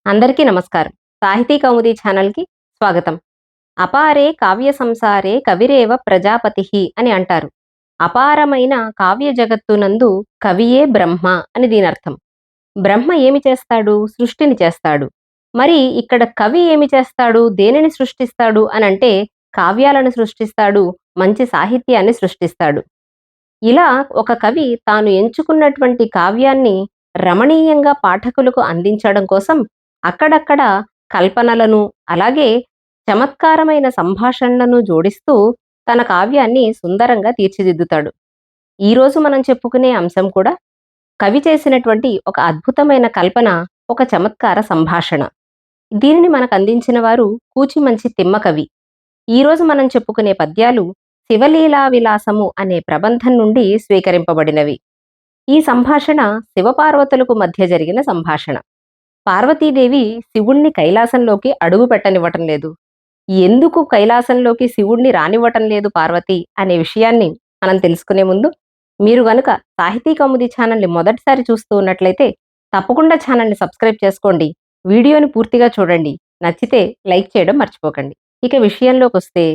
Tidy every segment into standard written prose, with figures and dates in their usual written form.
అందరికీ నమస్కారం. సాహితీ కౌముది ఛానల్‌కి స్వాగతం. అపారే కావ్య సంసారే కవిరేవ ప్రజాపతిః అని అంటారు. అపారమైన కావ్య జగత్తునందు కవియే బ్రహ్మ అని దీనర్థం. బ్రహ్మ ఏమి చేస్తాడు? సృష్టిని చేస్తాడు. మరి ఇక్కడ కవి ఏమి చేస్తాడు? దేనిని సృష్టిస్తాడు అనంటే కావ్యాలను సృష్టిస్తాడు, మంచి సాహిత్యాన్ని సృష్టిస్తాడు. ఇలా ఒక కవి తాను ఎంచుకున్నటువంటి కావ్యాన్ని రమణీయంగా పాఠకులకు అందించడం కోసం అక్కడక్కడ కల్పనలను, అలాగే చమత్కారమైన సంభాషణలను జోడిస్తూ తన కావ్యాన్ని సుందరంగా తీర్చిదిద్దుతాడు. ఈరోజు మనం చెప్పుకునే అంశం కూడా కవి చేసినటువంటి ఒక అద్భుతమైన కల్పన, ఒక చమత్కార సంభాషణ. దీనిని మనకు అందించిన వారు కూచిమంచి తిమ్మకవి. ఈరోజు మనం చెప్పుకునే పద్యాలు శివలీలా విలాసము అనే ప్రబంధం నుండి స్వీకరింపబడినవి. ఈ సంభాషణ శివపార్వతులకు మధ్య జరిగిన సంభాషణ. పార్వతీదేవి శివుణ్ణి కైలాసంలోకి అడుగు పెట్టనివ్వటం లేదు. ఎందుకు కైలాసంలోకి శివుణ్ణి రానివ్వటం లేదు పార్వతి అనే విషయాన్ని మనం తెలుసుకునే ముందు, మీరు గనుక సాహితీ కౌముది ఛానల్‌ని మొదటిసారి చూస్తూ ఉన్నట్లయితే తప్పకుండా ఛానల్‌ని సబ్స్క్రైబ్ చేసుకోండి. వీడియోని పూర్తిగా చూడండి. నచ్చితే లైక్ చేయడం మర్చిపోకండి. ఇక విషయంలోకొస్తే,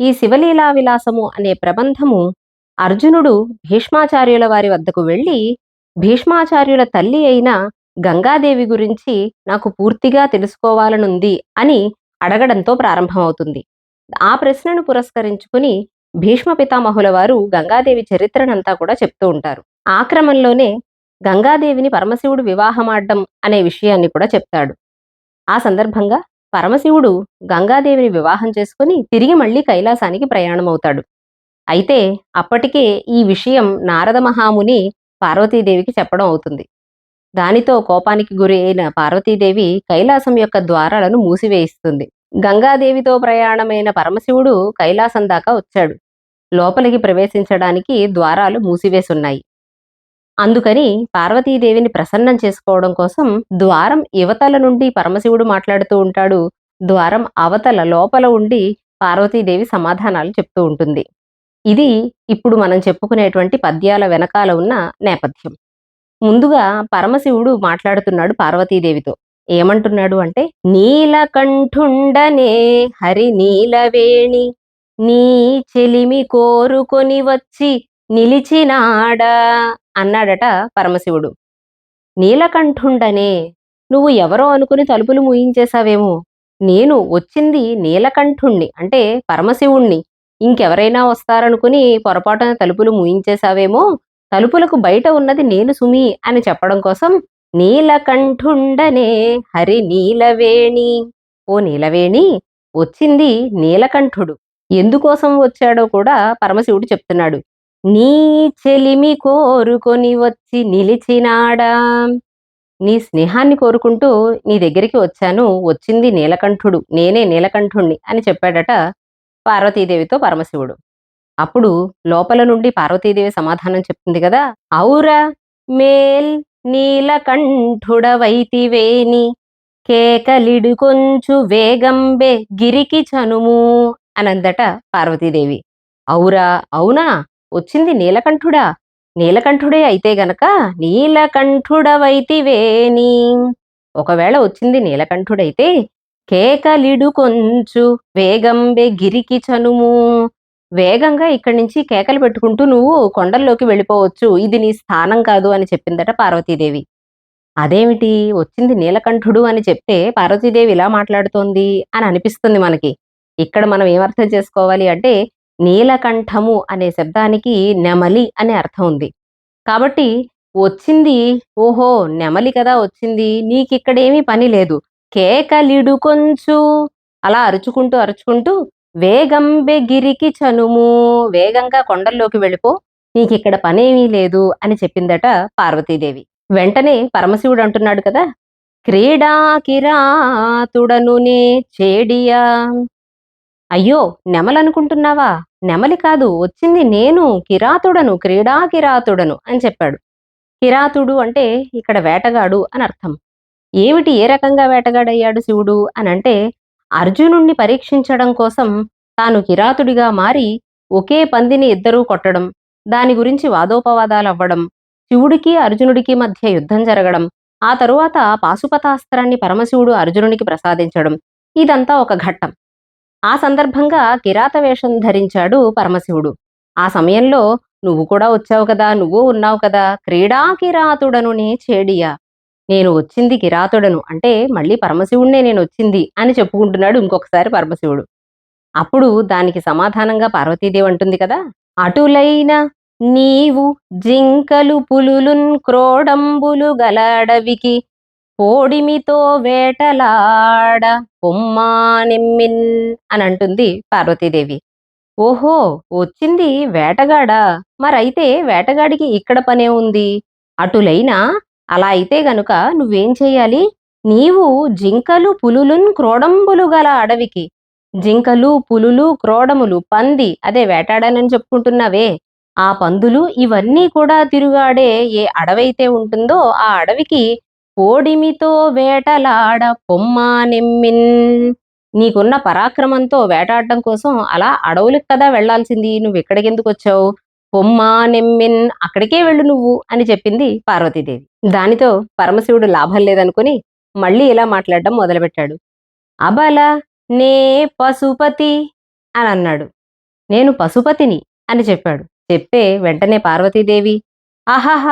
ఈ శివలీలా విలాసము అనే ప్రబంధము అర్జునుడు భీష్మాచార్యుల వారి వద్దకు వెళ్ళి, భీష్మాచార్యుల తల్లి అయిన గంగాదేవి గురించి నాకు పూర్తిగా తెలుసుకోవాలనుంది అని అడగడంతో ప్రారంభమవుతుంది. ఆ ప్రశ్నను పురస్కరించుకుని భీష్మ పితామహుల వారు గంగాదేవి చరిత్రనంతా కూడా చెప్తూ ఉంటారు. ఆ క్రమంలోనే గంగాదేవిని పరమశివుడు వివాహమాడ్డం అనే విషయాన్ని కూడా చెప్తాడు. ఆ సందర్భంగా పరమశివుడు గంగాదేవిని వివాహం చేసుకుని తిరిగి మళ్ళీ కైలాసానికి ప్రయాణమవుతాడు. అయితే అప్పటికే ఈ విషయం నారద మహాముని పార్వతీదేవికి చెప్పడం అవుతుంది. దానితో కోపానికి గురి అయిన పార్వతీదేవి కైలాసం యొక్క ద్వారాలను మూసివేయిస్తుంది. గంగాదేవితో ప్రయాణమైన పరమశివుడు కైలాసం దాకా వచ్చాడు. లోపలికి ప్రవేశించడానికి ద్వారాలు మూసివేసున్నాయి. అందుకని పార్వతీదేవిని ప్రసన్నం చేసుకోవడం కోసం ద్వారం ఇవతల నుండి పరమశివుడు మాట్లాడుతూ ఉంటాడు. ద్వారం అవతల లోపల ఉండి పార్వతీదేవి సమాధానాలు చెప్తూ ఉంటుంది. ఇది ఇప్పుడు మనం చెప్పుకునేటువంటి పద్యాల వెనకాల ఉన్న నేపథ్యం. ముందుగా పరమశివుడు మాట్లాడుతున్నాడు పార్వతీదేవితో. ఏమంటున్నాడు అంటే, నీలకంఠుండనే హరి నీలవేణి నీ చెలిమి కోరుకొని వచ్చి నిలిచినాడా అన్నాడట పరమశివుడు. నీలకంఠుండనే, నువ్వు ఎవరో అనుకుని తలుపులు మూయించేశావేమో. నేను వచ్చింది నీలకంఠుణ్ణి అంటే పరమశివుణ్ణి. ఇంకెవరైనా వస్తారనుకుని పొరపాటున తలుపులు మూయించేశావేమో. తలుపులకు బయట ఉన్నది నేను సుమి అని చెప్పడం కోసం నీలకంఠుండనే హరి నీలవేణి, ఓ నీలవేణి, వచ్చింది నీలకంఠుడు. ఎందుకోసం వచ్చాడో కూడా పరమశివుడు చెప్తున్నాడు. నీ చెలిమి కోరుకొని వచ్చి నిలిచినాడా, నీ స్నేహాన్ని కోరుకుంటూ నీ దగ్గరికి వచ్చాను, వచ్చింది నీలకంఠుడు, నేనే నీలకంఠుణ్ణి అని చెప్పాడట పార్వతీదేవితో పరమశివుడు. అప్పుడు లోపల నుండి పార్వతీదేవి సమాధానం చెప్తుంది కదా, ఔరా మేల్ నీలకంఠుడవైతివేని కేకలిడు కొంచు వేగంబే గిరికి చనుము అనందట పార్వతీదేవి. ఔరా, అవునా, వచ్చింది నీలకంఠుడా, నీలకంఠుడే అయితే గనక నీలకంఠుడవైతివేని, ఒకవేళ వచ్చింది నీలకంఠుడైతే కేకలిడు కొంచు వేగంబే గిరికి చనుము, వేగంగా ఇక్కడి నుంచి కేకలు పెట్టుకుంటూ నువ్వు కొండల్లోకి వెళ్ళిపోవచ్చు, ఇది నీ స్థానం కాదు అని చెప్పిందట పార్వతీదేవి. అదేమిటి, వచ్చింది నీలకంఠుడు అని చెప్తే పార్వతీదేవి ఇలా మాట్లాడుతోంది అని అనిపిస్తుంది మనకి. ఇక్కడ మనం ఏమర్థం చేసుకోవాలి అంటే, నీలకంఠము అనే శబ్దానికి నెమలి అనే అర్థం ఉంది. కాబట్టి వచ్చింది, ఓహో నెమలి కదా వచ్చింది, నీకిక్కడేమీ పని లేదు, కేకలిడు కొంచు, అలా అరుచుకుంటూ అరుచుకుంటూ వేగంబె గిరికి చనుము, వేగంగా కొండల్లోకి వెళ్ళిపో, నీకిక్కడ పనేమీ లేదు అని చెప్పిందట పార్వతీదేవి. వెంటనే పరమశివుడు అంటున్నాడు కదా, క్రీడా కిరాతుడను నే చేడియా, అయ్యో నెమలనుకుంటున్నావా, నెమలి కాదు, వచ్చింది నేను కిరాతుడను, క్రీడా కిరాతుడను అని చెప్పాడు. కిరాతుడు అంటే ఇక్కడ వేటగాడు అని అర్థం. ఏమిటి, ఏ రకంగా వేటగాడయ్యాడు శివుడు అనంటే, అర్జునుణ్ణి పరీక్షించడం కోసం తాను కిరాతుడిగా మారి ఒకే పందిని ఇద్దరూ కొట్టడం, దాని గురించి వాదోపవాదాలవ్వడం, శివుడికి అర్జునుడికి మధ్య యుద్ధం జరగడం, ఆ తరువాత పాశుపతాస్త్రాన్ని పరమశివుడు అర్జునునికి ప్రసాదించడం ఇదంతా ఒక ఘట్టం. ఆ సందర్భంగా కిరాత వేషం ధరించాడు పరమశివుడు. ఆ సమయంలో నువ్వు కూడా వచ్చావు కదా, నువ్వు ఉన్నావు కదా, క్రీడా కిరాతుడను నే చేడియా, నేను వచ్చింది కిరాతుడను అంటే మళ్ళీ పరమశివుణ్ణే నేను వచ్చింది అని చెప్పుకుంటున్నాడు ఇంకొకసారి పరమశివుడు. అప్పుడు దానికి సమాధానంగా పార్వతీదేవి అంటుంది కదా, అటులైన నీవు జింకలు పులులున్ క్రోడంబులు గల అడవికి కోడిమితో వేటలాడ పొమ్మానెమ్మిన్ అని అంటుంది పార్వతీదేవి. ఓహో! వచ్చింది వేటగాడా? మరైతే వేటగాడికి ఇక్కడ పనే ఉంది. అటులైనా అలా అయితే గనుక నువ్వేం చెయ్యాలి? నీవు జింకలు, పులులున్ క్రోడంబులు గల అడవికి జింకలు, పులులు, క్రోడములు, పంది అదే వేటాడానని చెప్పుకుంటున్నావే, ఆ పందులు ఇవన్నీ కూడా తిరుగాడే ఏ అడవైతే ఉంటుందో ఆ అడవికి కోడిమితో వేటలాడ పొమ్మానెమ్మిన్, నీకున్న పరాక్రమంతో వేటాడడం కోసం అలా అడవులకు కదా వెళ్లాల్సింది, నువ్వెక్కడికెందుకొచ్చావు? పొమ్మానెమ్మిన్, అక్కడికే వెళ్ళు నువ్వు అని చెప్పింది పార్వతీదేవి. దానితో పరమశివుడు లాభం లేదనుకుని మళ్ళీ ఇలా మాట్లాడడం మొదలుపెట్టాడు. అబల నే పశుపతి అని అన్నాడు. నేను పశుపతిని అని చెప్పాడు. చెప్తే వెంటనే పార్వతీదేవి అహహ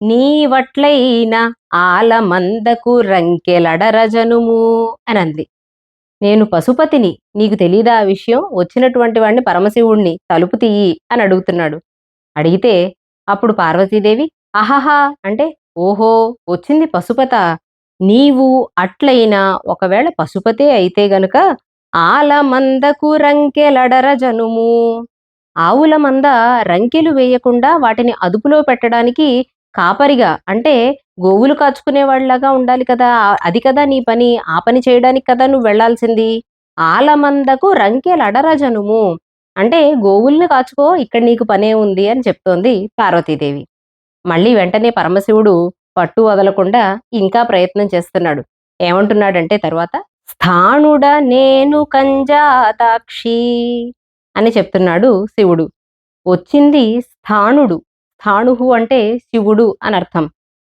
నీవట్లైన ఆలమందకు రంకెలడరజనుము అని అంది. నేను పశుపతిని, నీకు తెలీదా ఆ విషయం? వచ్చినటువంటి వాణ్ణి పరమశివుణ్ణి, తలుపు తీయి అని అడుగుతున్నాడు. అడిగితే అప్పుడు పార్వతీదేవి అహహా అంటే ఓహో వచ్చింది పశుపత, నీవు అట్లయినా ఒకవేళ పశుపతే అయితే గనుక ఆలమందకు రంకెలడర జనుము, ఆవుల మంద రంకెలు వేయకుండా వాటిని అదుపులో పెట్టడానికి కాపరిగా అంటే గోవులు కాచుకునేవాళ్లాగా ఉండాలి కదా, అది కదా నీ పని, ఆ పని చేయడానికి కదా నువ్వు వెళ్లాల్సింది. ఆలమందకు రంకెలడర జనుము అంటే గోవుల్ని కాచుకో, ఇక్కడ నీకు పనే ఉంది అని చెప్తోంది పార్వతీదేవి. మళ్ళీ వెంటనే పరమశివుడు పట్టు వదలకుండా ఇంకా ప్రయత్నం చేస్తున్నాడు. ఏమంటున్నాడంటే తరువాత స్థాణుడ నేను కంజాతాక్షి అని చెప్తున్నాడు శివుడు. వచ్చింది స్థాణుడు, స్థాణుహు అంటే శివుడు అని అర్థం.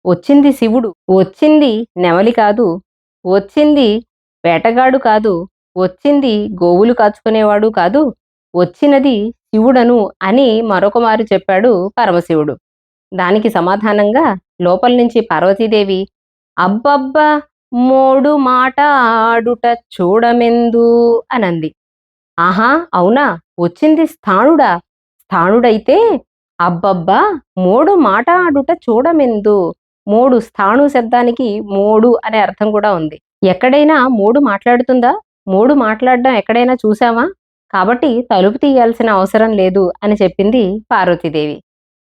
వచ్చింది శివుడు, వచ్చింది నెమలి కాదు, వచ్చింది వేటగాడు కాదు, వచ్చింది గోవులు కాచుకునేవాడు కాదు, వచ్చినది శివుడను అని మరొకమారు చెప్పాడు పరమశివుడు. దానికి సమాధానంగా లోపల నుంచి పార్వతీదేవి అబ్బబ్బా మోడు మాట ఆడుట చూడమెందు అనంది. ఆహా అవునా, వచ్చింది స్థాణుడా? స్థాణుడైతే అబ్బబ్బా మోడు మాట ఆడుట చూడమెందు. మోడు స్థాణు శబ్దానికి మోడు అనే అర్థం కూడా ఉంది. ఎక్కడైనా మోడు మాట్లాడుతుందా? మోడు మాట్లాడడం ఎక్కడైనా చూసావా? కాబట్టి తలుపు తీయాల్సిన అవసరం లేదు అని చెప్పింది పార్వతీదేవి.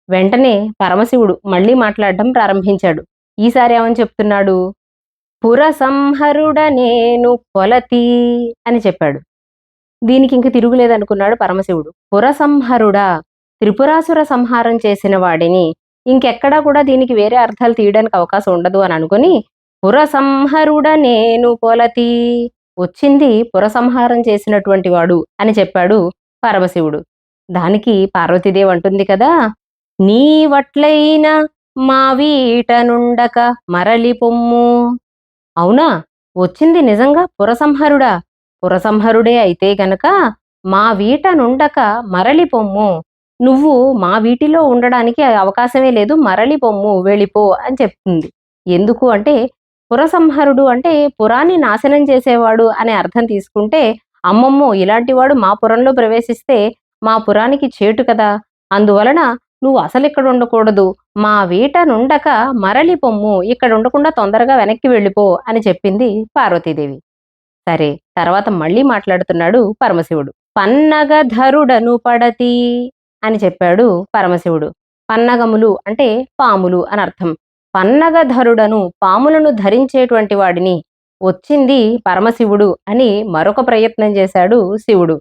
వెంటనే పరమశివుడు మళ్ళీ మాట్లాడడం ప్రారంభించాడు. ఈసారి ఏమని చెప్తున్నాడు? పురసంహరుడ నేను కొలతి అని చెప్పాడు. దీనికి ఇంక తిరుగులేదనుకున్నాడు పరమశివుడు. పురసంహరుడా, త్రిపురాసుర సంహారం చేసిన వాడిని, ఇంకెక్కడా కూడా దీనికి వేరే అర్థాలు తీయడానికి అవకాశం ఉండదు అని అనుకుని పురసంహరుడ నేను కొలతి, వచ్చింది పురసంహారం చేసినటువంటి వాడు అని చెప్పాడు పరమశివుడు. దానికి పార్వతీదేవి అంటుంది కదా, నీవట్లైన మా వీట నుండక మరలి పొమ్ము. అవునా, వచ్చింది నిజంగా పురసంహరుడా? పురసంహరుడే అయితే గనక మా వీట నుండక మరలి పొమ్ము, నువ్వు మా వీటిలో ఉండడానికి అవకాశమే లేదు, మరలి పొమ్ము, వెళ్ళిపో అని చెప్తుంది. ఎందుకు అంటే పురసంహరుడు అంటే పురాన్ని నాశనం చేసేవాడు అనే అర్థం తీసుకుంటే, అమ్మమ్మో ఇలాంటి వాడు మా పురంలో ప్రవేశిస్తే మా పురానికి చేటు కదా, అందువలన నువ్వు అసలిక్కడ ఉండకూడదు, మా వీట నుండక మరలి పొమ్ము, ఇక్కడ ఉండకుండా తొందరగా వెనక్కి వెళ్ళిపో అని చెప్పింది పార్వతీదేవి. సరే, తర్వాత మళ్ళీ మాట్లాడుతున్నాడు పరమశివుడు. పన్నగధరుడను పడతి అని చెప్పాడు పరమశివుడు. పన్నగములు అంటే పాములు అని అర్థం. పన్నగధరుడను పాములను ధరించేటువంటి వాడిని, వచ్చింది పరమశివుడు అని మరొక ప్రయత్నం చేశాడు శివుడు.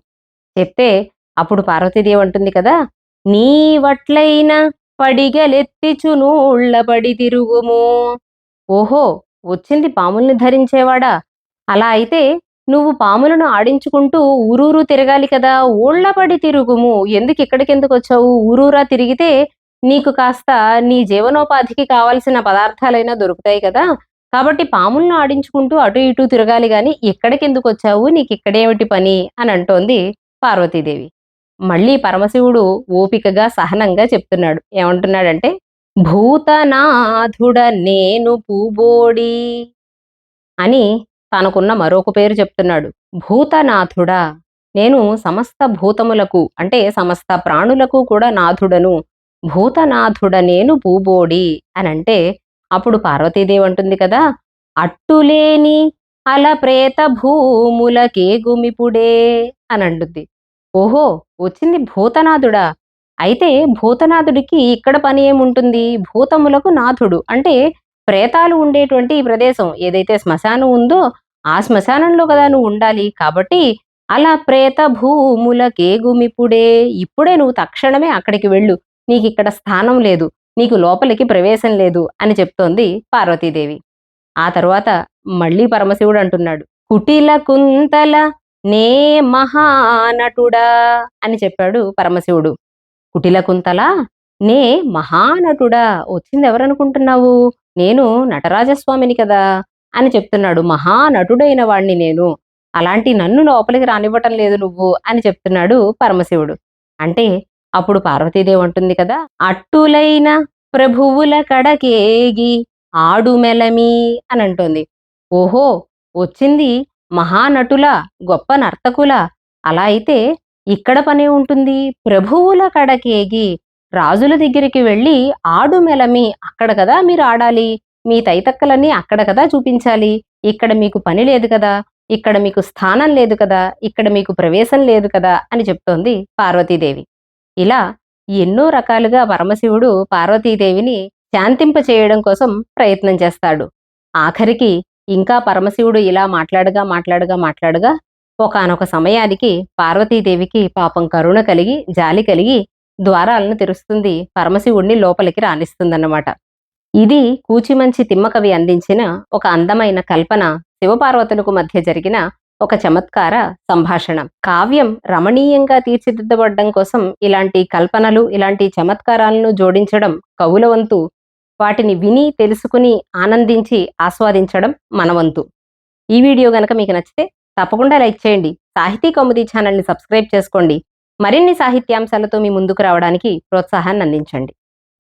చెప్తే అప్పుడు పార్వతీదేవి అంటుంది కదా, నీవట్లైన పడిగలెత్తిచునూళ్ళబడి తిరుగుము. ఓహో, వచ్చింది పాముల్ని ధరించేవాడా? అలా అయితే నువ్వు పాములను ఆడించుకుంటూ ఊరూరు తిరగాలి కదా, ఊళ్ళబడి తిరుగుము. ఎందుకు ఇక్కడికెందుకు వచ్చావు? ఊరూరా తిరిగితే నీకు కాస్త నీ జీవనోపాధికి కావాల్సిన పదార్థాలైనా దొరుకుతాయి కదా! కాబట్టి పాములను ఆడించుకుంటూ అటు ఇటు తిరగాలి గాని ఇక్కడికెందుకొచ్చావు? నీకిక్కడేమిటి పని? అని అంటోంది పార్వతీదేవి. మళ్ళీ పరమశివుడు ఓపికగా, సహనంగా చెప్తున్నాడు. ఏమంటున్నాడంటే, భూతనాథుడ నేను పూబోడి అని తనకున్న మరొక పేరు చెప్తున్నాడు. భూతనాథుడా! నేను సమస్త భూతములకు అంటే సమస్త ప్రాణులకు కూడా నాథుడను. భూతనాథుడ నేను పూబోడి అనంటే అప్పుడు పార్వతీదేవి అంటుంది కదా! అట్టులేని అలప్రేత భూములకేగుమిపుడే అనంటుంది. ఓహో! వచ్చింది భూతనాథుడా! అయితే భూతనాథుడికి ఇక్కడ పని ఏముంటుంది? భూతములకు నాథుడు. అంటే ప్రేతాలు ఉండేటువంటి ఈ ప్రదేశం ఏదైతే శ్మశానం ఉందో, ఆ శ్మశానంలో కదా నువ్వు ఉండాలి. కాబట్టి అలా ప్రేత భూములకేగుమిపుడే ఇప్పుడే నువ్వు తక్షణమే అక్కడికి వెళ్ళు. నీకిక్కడ స్థానం లేదు. నీకు లోపలికి ప్రవేశం లేదు అని చెప్తోంది పార్వతీదేవి. ఆ తరువాత మళ్ళీ పరమశివుడు అంటున్నాడు. కుటిల కుంతల నే మహానటుడా అని చెప్పాడు పరమశివుడు. కుటిల కుంతల నే మహానటుడా వచ్చిందెవరనుకుంటున్నావు? నేను నటరాజస్వామిని కదా అని చెప్తున్నాడు. మహానటుడైన వాణ్ణి నేను. అలాంటి నన్ను లోపలికి రానివ్వటం లేదు నువ్వు అని చెప్తున్నాడు పరమశివుడు. అంటే అప్పుడు పార్వతీదేవి అంటుంది కదా, అట్టులైన ప్రభువుల కడకేగి ఆడుమెలమి అని అంటోంది. ఓహో! వచ్చింది మహానటుల, గొప్ప నర్తకుల. అలా అయితే ఇక్కడ పనే ఉంటుంది. ప్రభువుల కడకేగి రాజుల దగ్గరికి వెళ్ళి ఆడుమెలమి అక్కడ కదా మీరు ఆడాలి. మీ తైతక్కలన్నీ అక్కడ కదా చూపించాలి. ఇక్కడ మీకు పని లేదు కదా! ఇక్కడ మీకు స్థానం లేదు కదా! ఇక్కడ మీకు ప్రవేశం లేదు కదా! అని చెప్తోంది పార్వతీదేవి. ఇలా ఎన్నో రకాలుగా పరమశివుడు పార్వతీదేవిని శాంతింపచేయడం కోసం ప్రయత్నం చేస్తాడు. ఆఖరికి ఇంకా పరమశివుడు ఇలా మాట్లాడగా ఒకానొక సమయానికి పార్వతీదేవికి పాపం కరుణ కలిగి, జాలి కలిగి ద్వారాలను తెరుస్తుంది. పరమశివుడిని లోపలికి రానిస్తుందన్నమాట. ఇది కూచిమంచి తిమ్మకవి అందించిన ఒక అందమైన కల్పన, శివపార్వతులకు మధ్య జరిగిన ఒక చమత్కార సంభాషణ. కావ్యం రమణీయంగా తీర్చిదిద్దబడ్డం కోసం ఇలాంటి కల్పనలు, ఇలాంటి చమత్కారాలను జోడించడం కవుల వంతు. వాటిని విని, తెలుసుకుని, ఆనందించి, ఆస్వాదించడం మన వంతు. ఈ వీడియో గనక మీకు నచ్చితే తప్పకుండా లైక్ చేయండి. సాహితీ కౌముది ఛానల్ని సబ్స్క్రైబ్ చేసుకోండి. మరిన్ని సాహిత్యాంశాలతో మీ ముందుకు రావడానికి ప్రోత్సాహాన్ని అందించండి.